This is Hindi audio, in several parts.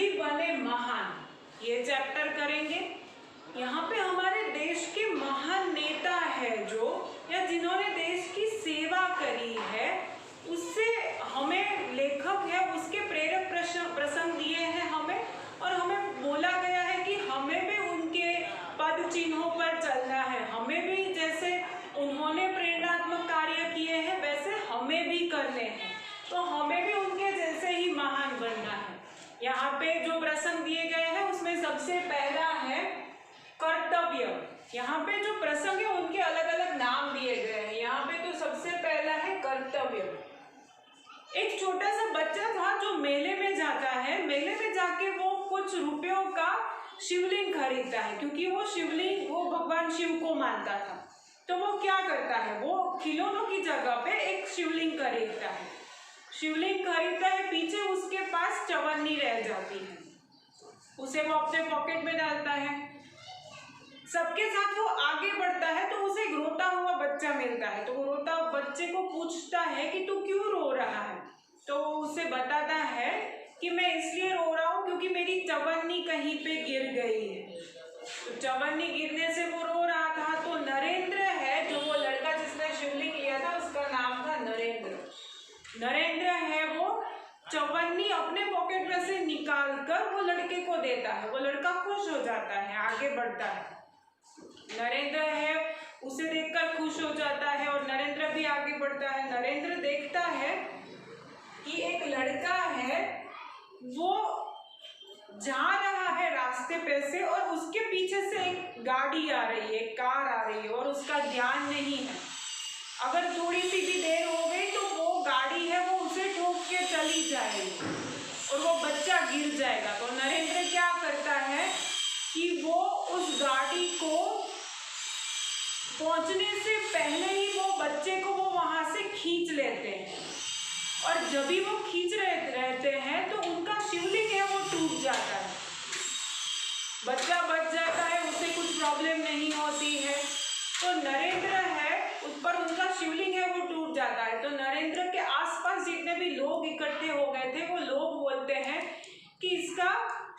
सभी बने महान, ये चैप्टर करेंगे। यहाँ पे हमारे देश के महान नेता है जो, या जिन्होंने देश की सेवा करी है, उससे हमें लेखक है उसके प्रेरक प्रसंग दिए हैं हमें, और हमें बोला गया है कि हमें भी उनके पद चिन्हों पर चलना है। हमें भी जैसे उन्होंने प्रेरणात्मक कार्य किए हैं वैसे हमें भी करने हैं, तो हमें भी उनके जैसे ही महान बनना है। यहाँ पे जो प्रसंग दिए गए हैं उसमें सबसे पहला है कर्तव्य। यहाँ पे जो प्रसंग है उनके अलग अलग नाम दिए गए हैं। यहाँ पे तो सबसे पहला है कर्तव्य। एक छोटा सा बच्चा था जो मेले में जाता है, मेले में जाके वो कुछ रुपयों का शिवलिंग खरीदता है, क्योंकि वो शिवलिंग वो भगवान शिव को मानता था। तो वो क्या करता है, वो खिलौनों की जगह पे एक शिवलिंग खरीदता है। शिवलिंग खरीदता है, पीछे उसके पास चवन्नी रह जाती है, उसे वो अपने पॉकेट में डालता है। सबके साथ वो आगे बढ़ता है तो उसे एक रोता हुआ बच्चा मिलता है, तो वो रोता बच्चे को पूछता है कि तू क्यों रो रहा है। तो उसे बताता है कि मैं इसलिए रो रहा हूँ क्योंकि मेरी चवन्नी कहीं पे गिर गई है। तो चवन्नी गिरने से वो रो रहा था। तो नरेंद्र है जो वो लड़का जिसने शिवलिंग लिया था, उसका नाम था नरेंद्र। नरेंद्र है वो चवन्नी अपने पॉकेट में से निकाल कर वो लड़के को देता है। वो लड़का खुश हो जाता है, आगे बढ़ता है। नरेंद्र है उसे देखकर खुश हो जाता है और नरेंद्र भी आगे बढ़ता है। नरेंद्र देखता है कि एक लड़का है वो जा रहा है रास्ते पे से, और उसके पीछे से एक गाड़ी आ रही है, एक कार आ रही है, और उसका ध्यान नहीं है। अगर थोड़ी सी भी देर हो गई तो वो गाड़ी है वो उसे ठोक के चली जाएगी और वो बच्चा गिर जाएगा। तो नरेंद्र क्या करता है कि वो उस गाड़ी को पहुंचने से पहले ही वो बच्चे को वो वहां से खींच लेते हैं, और जब भी वो खींच रहते हैं तो उनका शिवलिंग है वो टूट जाता है। बच्चा बच जाता है, उसे कुछ प्रॉब्लम नहीं होती है। तो नरेंद्र है उस पर उनका शिवलिंग है वो टूट जाता है। तो नरेंद्र के आसपास जितने भी लोग इकट्ठे हो गए थे वो लोग बोलते हैं कि इसका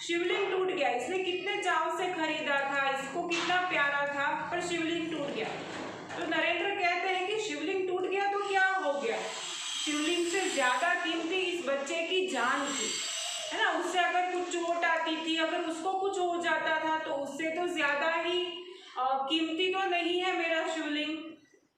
शिवलिंग टूट गया, इसने कितने चाव से खरीदा था, इसको कितना प्यारा था, पर शिवलिंग टूट गया। तो नरेंद्र कहते हैं कि शिवलिंग टूट गया तो क्या हो गया, शिवलिंग से ज्यादा कीमती इस बच्चे की जान थी, है ना। उससे अगर कुछ चोट आती थी, अगर उसको कुछ हो जाता था तो उससे तो ज्यादा ही कीमती तो नहीं है मेरा शिवलिंग।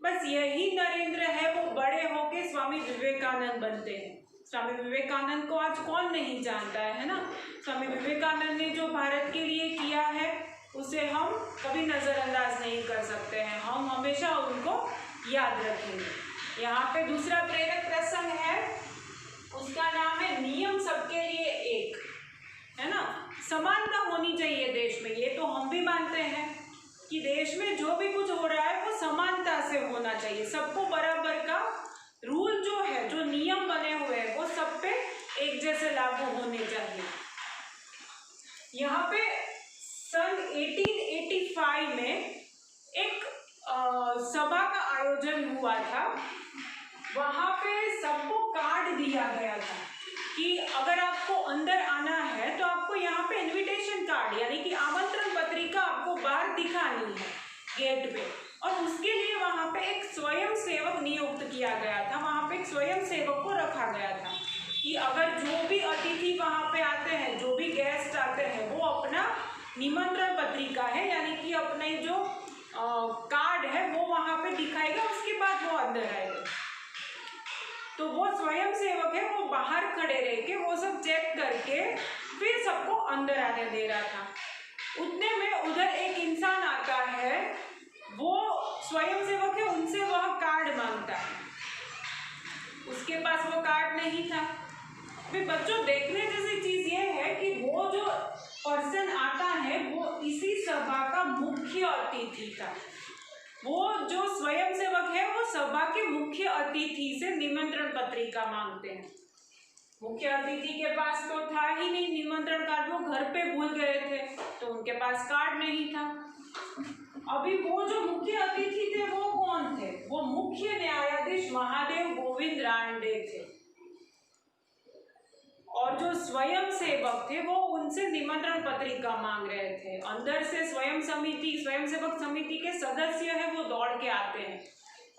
बस यही नरेंद्र है वो बड़े होके स्वामी विवेकानंद बनते हैं। स्वामी विवेकानंद को आज कौन नहीं जानता है ना। स्वामी विवेकानंद ने जो भारत के लिए किया है उसे हम कभी नजरअंदाज नहीं कर सकते हैं, हम हमेशा उनको याद रखेंगे। यहाँ पे दूसरा प्रेरक प्रसंग है, उसका नाम है नियम सबके लिए एक, है ना। समानता होनी चाहिए देश में, ये तो हम भी मानते हैं कि देश में जो भी कुछ हो रहा है वो समानता से होना चाहिए। सबको बराबर का रूल जो है, जो नियम बने हुए हैं वो सब पे एक जैसे लागू होने चाहिए। यहाँ पे सन 1885 में एक सभा का आयोजन हुआ था। वहाँ पे सबको कार्ड दिया गया था कि अगर आपको अंदर आना है तो आपको यहाँ पे इनविटेशन कार्ड यानी कि आमंत्रण पत्रिका आपको बाहर दिखानी है गेट पे, और उसके लिए वहाँ पे एक स्वयं सेवक नियुक्त किया गया था। वहाँ पे एक स्वयं सेवक को रखा गया था कि अगर जो भी अतिथि वहाँ पे आते हैं, जो भी गेस्ट आते हैं, वो अपना निमंत्रण पत्रिका है यानी कि अपने जो कार्ड है वो वहाँ पे दिखाएगा, उसके बाद वो अंदर आएगा। तो वो स्वयं सेवक है वो बाहर खड़े रह के वो सब चेक करके फिर सबको अंदर आने दे रहा था। उतने में उधर एक इंसान आता है, वो स्वयं सेवक है, उनसे वह कार्ड मांगता है। उसके पास वो कार्ड नहीं था। फिर बच्चों देखने जैसी चीज ये है कि वो जो पर्सन आता है वो इसी सभा का मुख्य अतिथि था। वो जो स्वयं सेवक है वो सभा के मुख्य अतिथि से निमंत्रण पत्रिका मांगते हैं। मुख्य अतिथि के पास तो था ही नहीं निमंत्रण कार्ड, वो घर पे भूल गए थे तो उनके पास कार्ड नहीं था। अभी वो जो मुख्य अतिथि थे वो कौन थे, वो मुख्य न्यायाधीश महादेव गोविंद रानडे थे। और और जो स्वयं सेवक थे वो उनसे निमंत्रण पत्रिका मांग रहे थे। अंदर से स्वयं सेवक समिति के सदस्य है वो दौड़ के आते हैं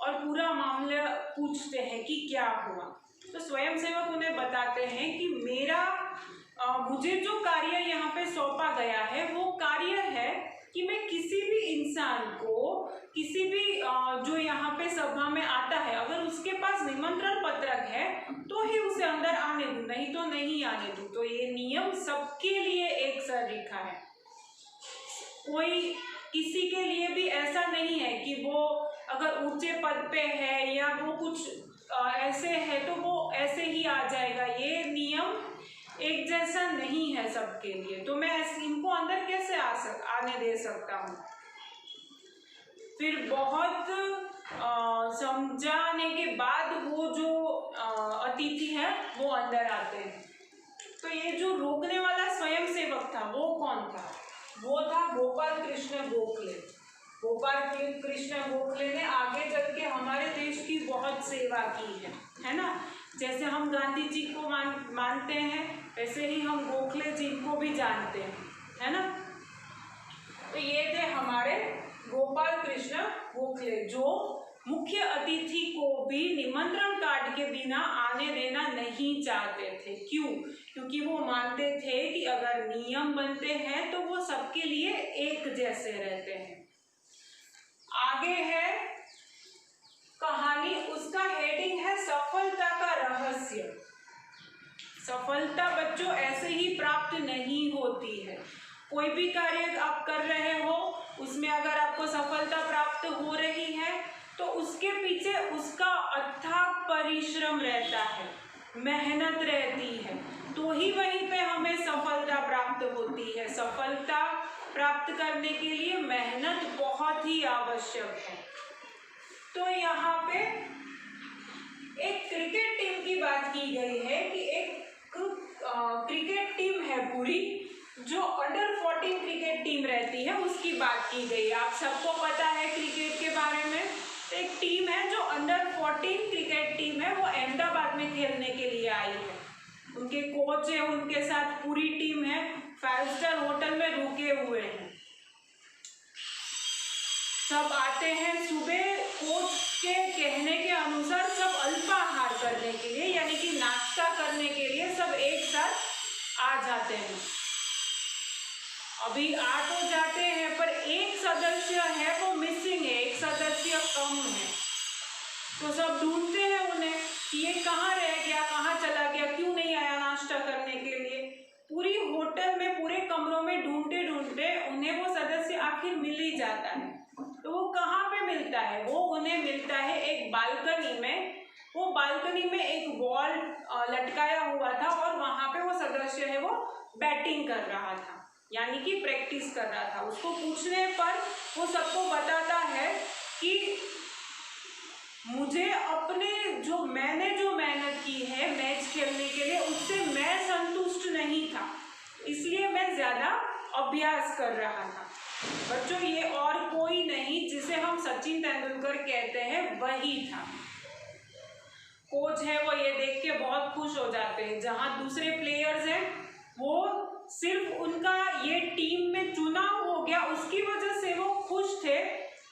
और पूरा मामला पूछते हैं कि क्या हुआ। तो स्वयं सेवक उन्हें बताते हैं कि मुझे जो कार्य यहाँ पे सौंपा गया है वो कार्य है कि मैं किसी भी इंसान को, किसी भी जो यहाँ पे सभा में आता है, अगर उसके पास निमंत्रण पत्रक है तो ही उसे अंदर आने दूं, नहीं तो नहीं आने दूं। तो ये नियम सबके लिए एक सरीखा है, कोई किसी के लिए भी ऐसा नहीं है कि वो अगर ऊंचे पद पे है या वो कुछ ऐसे है तो वो ऐसे ही आ जाएगा। ये नियम एक जैसा नहीं है सबके लिए, तो मैं इनको अंदर कैसे आने दे सकता हूँ। फिर बहुत समझाने के बाद वो जो अतिथि है वो अंदर आते हैं। तो ये जो रोकने वाला स्वयं सेवक था वो कौन था? वो था गोपाल कृष्ण गोखले। गोपाल कृष्ण गोखले ने आगे चल के हमारे देश की बहुत सेवा की है ना। जैसे हम गांधी जी को मानते हैं वैसे ही हम गोखले जी को भी जानते हैं, है ना। तो ये थे हमारे गोपाल कृष्ण गोखले, जो मुख्य अतिथि को भी निमंत्रण कार्ड के बिना आने देना नहीं चाहते थे। क्यों? क्योंकि वो मानते थे कि अगर नियम बनते हैं तो वो सबके लिए एक जैसे रहते हैं। आगे है कहानी, उसका हेडिंग है सफलता का रहस्य। सफलता बच्चों ऐसे ही प्राप्त नहीं होती है। कोई भी कार्य आप कर रहे हो उसमें अगर आपको सफलता प्राप्त हो रही है तो उसके पीछे उसका अथक परिश्रम रहता है, मेहनत रहती है, तो ही वहीं पे हमें सफलता प्राप्त होती है। सफलता प्राप्त करने के लिए मेहनत बहुत ही आवश्यक है। तो यहाँ पे एक क्रिकेट टीम की बात की गई है कि एक क्रिकेट टीम है पूरी, जो अंडर 14 क्रिकेट टीम रहती है, उसकी बात की गई। आप सबको पता है क्रिकेट के बारे में। एक टीम है जो अंडर 14 क्रिकेट टीम है, वो अहमदाबाद में खेलने के लिए आई है। उनके कोच है, उनके साथ पूरी टीम है, 5 स्टार होटल में रुके हुए हैं। सब आते हैं सुबह, कोच के कहने के अनुसार सब अल्पाहार करने के लिए, यानी कि नाश्ता करने के लिए सब एक साथ आ जाते हैं। अभी आ तो जाते हैं पर एक सदस्य है वो मिसिंग है, एक सदस्य कम है। तो सब ढूंढते हैं उन्हें कि ये कहाँ रह गया, कहाँ चला गया, क्यों नहीं आया नाश्ता करने के लिए। पूरी होटल में, पूरे कमरों में ढूंढते ढूंढते उन्हें वो सदस्य आखिर मिल ही जाता है। तो वो कहाँ पे मिलता है? वो उन्हें मिलता है एक बालकनी में। वो बालकनी में एक बॉल लटकाया हुआ था और वहां पे वो सदस्य है वो बैटिंग कर रहा था, यानी कि प्रैक्टिस कर रहा था। उसको पूछने पर वो सबको बताता है कि मुझे अपने मैंने जो मेहनत की है मैच खेलने के लिए, उससे मैं संतुष्ट नहीं था, इसलिए मैं ज्यादा अभ्यास कर रहा था। बच्चों, ये और कोई नहीं, जिसे हम सचिन तेंदुलकर कहते हैं, वही था। कोच है वो ये देख के बहुत खुश हो जाते हैं। जहां दूसरे प्लेयर्स हैं वो सिर्फ उनका ये टीम में चुनाव हो गया उसकी वजह से वो खुश थे,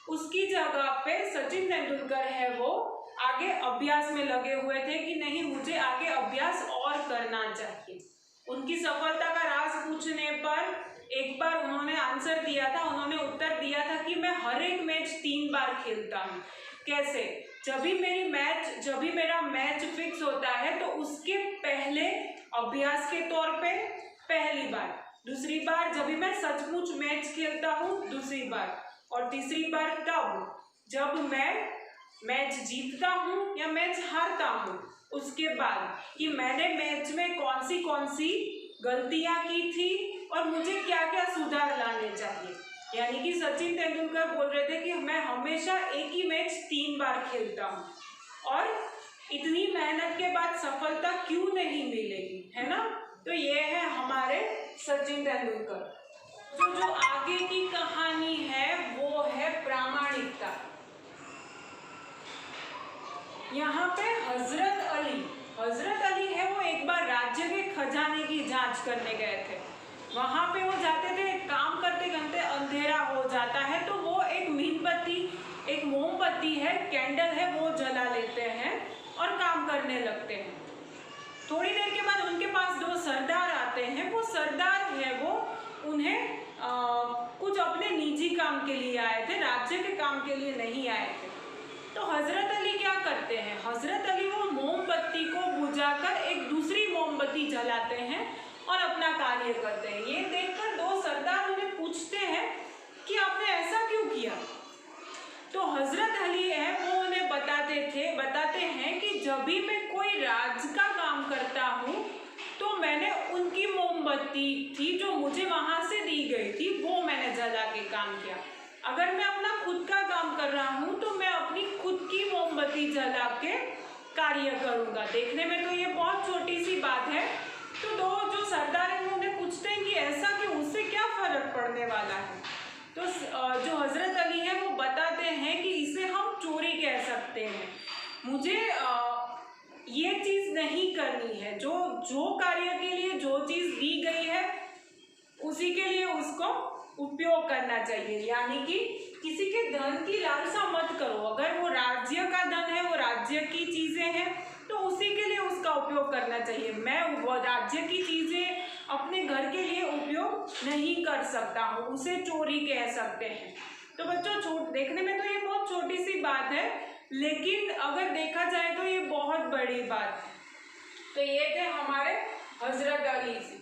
उसकी जगह पे सचिन तेंदुलकर है वो आगे अभ्यास में लगे हुए थे कि नहीं, मुझे आगे अभ्यास और करना चाहिए। उनकी सफलता का राज पूछने पर एक बार उन्होंने आंसर दिया था, उन्होंने उत्तर दिया था कि मैं हर एक मैच 3 बार खेलता हूँ। कैसे? जब भी मेरा मैच फिक्स होता है तो उसके पहले अभ्यास के तौर पे पहली बार, दूसरी बार जब भी मैं सचमुच मैच खेलता हूँ दूसरी बार, और तीसरी बार तब जब मैं मैच जीतता हूँ या मैच हारता हूँ। उसके बाद कि मैंने मैच में कौन सी गलतियां की थी और मुझे क्या क्या सुधार लाने चाहिए। यानी कि सचिन तेंदुलकर बोल रहे थे कि मैं हमेशा एक ही मैच 3 बार खेलता हूँ और इतनी मेहनत के बाद सफलता क्यों नहीं मिलेगी, है ना। तो ये है हमारे सचिन तेंदुलकर। जो आगे की कहानी है वो है प्रामाणिकता। यहाँ पे हजरत अली हजरत अली है वो एक बार राज्य के खजाने की जांच करने गए थे। वहां पे वो जाते थे, काम करते करते अंधेरा हो जाता है तो वो एक मीनबत्ती, एक मोमबत्ती है, कैंडल है, वो जला लेते हैं और काम करने लगते हैं। थोड़ी देर के बाद उनके पास दो सरदार आते हैं। वो सरदार है वो उन्हें कुछ अपने निजी काम के लिए आए थे, राज्य के काम के लिए नहीं आए थे। तो हजरत अली क्या करते हैं, हजरत अली वो मोमबत्ती को बुझाकर एक दूसरी मोमबत्ती जलाते हैं और अपना कार्य करते हैं। ये देखकर दो सरदार उन्हें पूछते हैं कि आपने ऐसा क्यों किया। तो हजरत अली है वो उन्हें बताते हैं कि जब भी मैं कोई राज का काम करता हूँ तो मैंने उनकी मोमबत्ती थी जो मुझे वहां से दी गई थी वो मैंने जला के काम किया। अगर मैं अपना खुद का काम कर रहा हूँ तो मैं अपनी खुद की मोमबत्ती जला के कार्य करूँगा। देखने में तो ये बहुत छोटी सी बात है। तो दो जो सरदार हैं वो उन्हें पूछते हैं कि ऐसा क्यों, उससे क्या फर्क पड़ने वाला है। तो जो हजरत अली है वो बताते हैं कि इसे हम चोरी कह सकते हैं। मुझे ये चीज़ नहीं करनी है, जो कार्य के लिए जो चीज़ दी गई है उसी के लिए उसको उपयोग करना चाहिए। यानी कि किसी के धन की लालसा मत करो। अगर वो राज्य का धन है, वो राज्य की चीज़ें हैं तो उसी के लिए उसका उपयोग करना चाहिए। मैं वो राज्य की चीज़ें अपने घर के लिए उपयोग नहीं कर सकता हूँ, उसे चोरी कह सकते हैं। तो बच्चों देखने में तो ये बहुत छोटी सी बात है, लेकिन अगर देखा जाए तो ये बहुत बड़ी बात है। तो ये थे हमारे हजरत अली जी।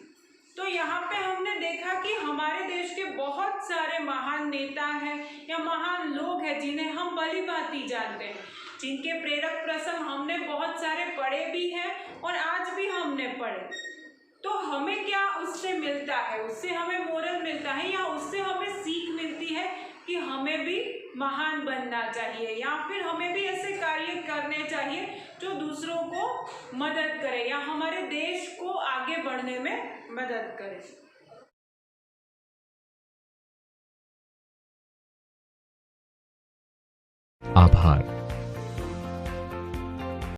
तो यहाँ पे हमने देखा कि हमारे देश के बहुत सारे महान नेता हैं या महान लोग हैं जिन्हें हम भली भांति जानते हैं, जिनके प्रेरक प्रसंग हमने बहुत सारे पढ़े भी हैं और आज भी हमने पढ़े। तो हमें क्या उससे मिलता है, उससे हमें मोरल मिलता है या उससे हमें सीख मिलती है कि हमें भी महान बनना चाहिए या फिर हमें भी ऐसे कार्य करने चाहिए जो दूसरों को मदद करे या हमारे देश को आगे बढ़ने में मदद करे। आभार।